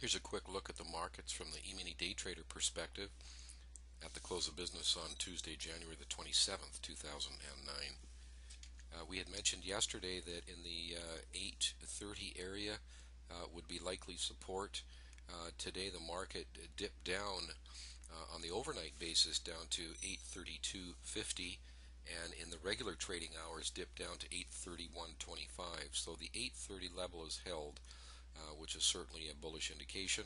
Here's a quick look at the markets from the eMiniDayTrader perspective at the close of business on Tuesday, January the 27th, 2009. We had mentioned yesterday that in the 830 area would be likely support. Today the market dipped down on the overnight basis down to 832.50, and in the regular trading hours dipped down to 831.25. So the 830 level is held, which is certainly a bullish indication,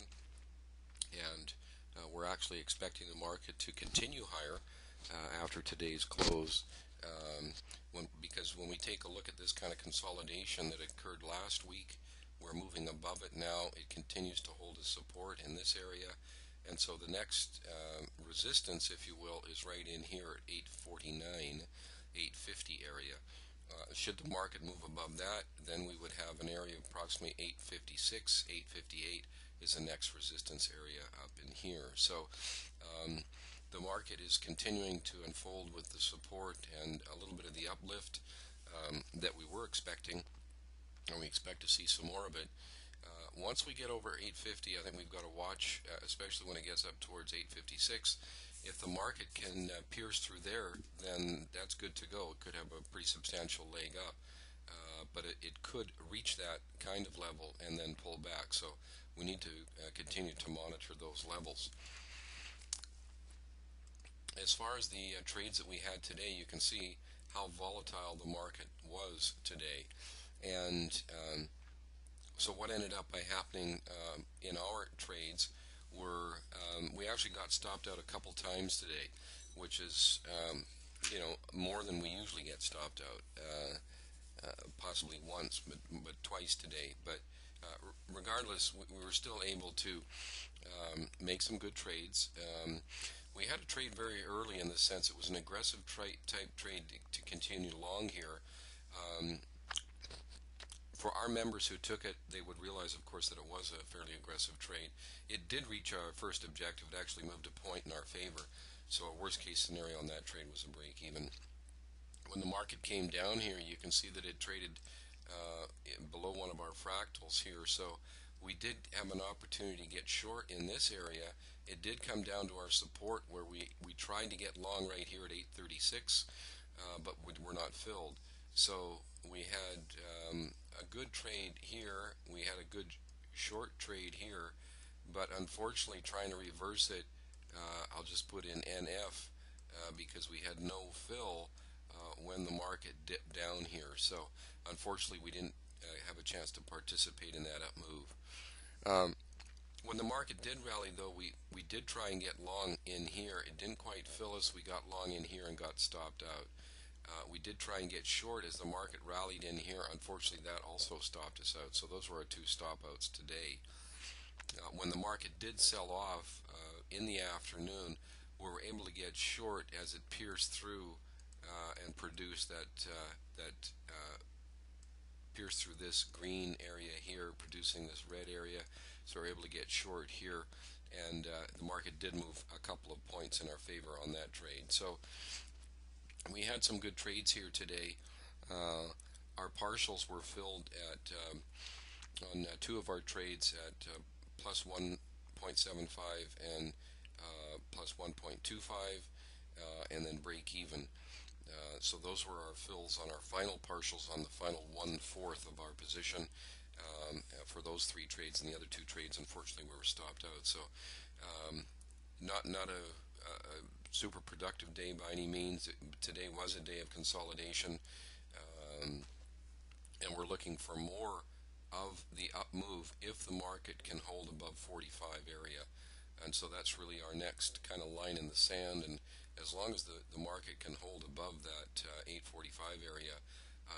and we're actually expecting the market to continue higher after today's close, because when we take a look at this kind of consolidation that occurred last week, we're moving above it now. It continues to hold a support in this area, and so the next resistance, if you will, is right in here at 849, 850 area. Should the market move above that, then we would have an area of approximately 856, 858 is the next resistance area up in here. So the market is continuing to unfold with the support and a little bit of the uplift that we were expecting, and we expect to see some more of it. Once we get over 850, I think we've got to watch, especially when it gets up towards 856. If the market can pierce through there, then that's good to go. It could have a pretty substantial leg up, but it could reach that kind of level and then pull back. So we need to continue to monitor those levels. As far as the trades that we had today, you can see how volatile the market was today. And so what ended up by happening in our trades were we actually got stopped out a couple times today, which is more than we usually get stopped out, possibly once, but twice today. But regardless, we were still able to make some good trades. We had a trade very early in the sense it was an aggressive type trade to continue long here. For our members who took it, they would realize, of course, that it was a fairly aggressive trade. It did reach our first objective. It actually moved a point in our favor. So a worst-case scenario on that trade was a break-even. When the market came down here, you can see that it traded below one of our fractals here. So we did have an opportunity to get short in this area. It did come down to our support where we tried to get long right here at 836, but we're not filled. So we had a good trade here, we had a good short trade here, but unfortunately trying to reverse it, I'll just put in NF because we had no fill when the market dipped down here. So unfortunately we didn't have a chance to participate in that up move. When the market did rally, though, we did try and get long in here. It didn't quite fill us. We got long in here and got stopped out. We did try and get short as the market rallied in here. Unfortunately, that also stopped us out. So those were our two stop outs today. When the market did sell off in the afternoon, we were able to get short as it pierced through and produced pierced through this green area here, producing this red area. So we're able to get short here, and the market did move a couple of points in our favor on that trade. So we had some good trades here today. Our partials were filled at on two of our trades at plus 1.75 and plus 1.25, and then break even. So those were our fills on our final partials on the final 1/4 of our position for those three trades, and the other two trades, unfortunately, we were stopped out. So not a super productive day by any means. Today was a day of consolidation, and we're looking for more of the up move if the market can hold above 45 area. And so that's really our next kind of line in the sand, and as long as the market can hold above that 845 area,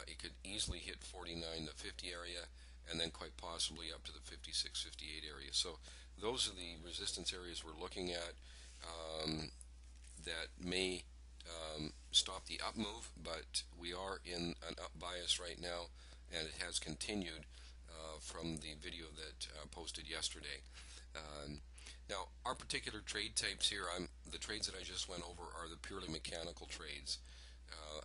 it could easily hit 49 to 50 area, and then quite possibly up to the 56, 58 area. So those are the resistance areas we're looking at that may stop the up move, but we are in an up bias right now, and it has continued from the video that posted yesterday. Now, our particular trade types here, the trades that I just went over are the purely mechanical trades.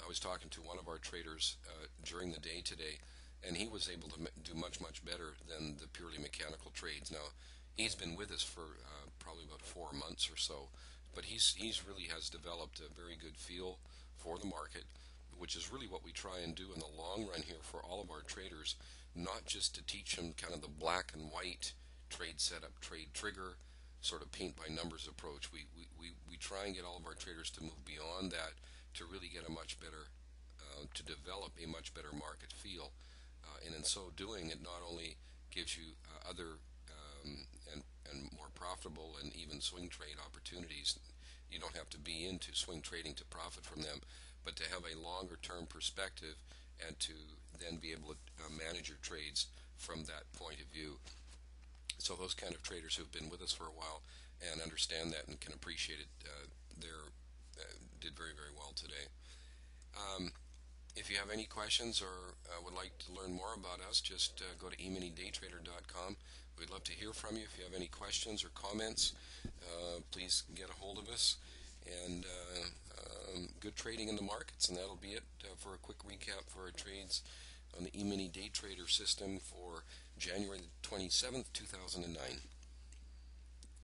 I was talking to one of our traders during the day today, and he was able to do much better than the purely mechanical trades. Now, He's been with us for probably about 4 months or so, but he's really has developed a very good feel for the market, which is really what we try and do in the long run here for all of our traders, not just to teach them kind of the black and white trade setup, trade trigger, sort of paint by numbers approach. We try and get all of our traders to move beyond that to really get a much better, to develop a much better market feel. And in so doing, it not only gives you other and more profitable and even swing trade opportunities. You don't have to be into swing trading to profit from them, but to have a longer term perspective and to then be able to manage your trades from that point of view. So those kind of traders who've been with us for a while and understand that and can appreciate it, did very, very well today. If you have any questions or would like to learn more about us, just go to eMiniDayTrader.com. We'd love to hear from you. If you have any questions or comments, please get a hold of us. And good trading in the markets. And that'll be it for a quick recap for our trades on the eMiniDayTrader system for January the 27th, 2009.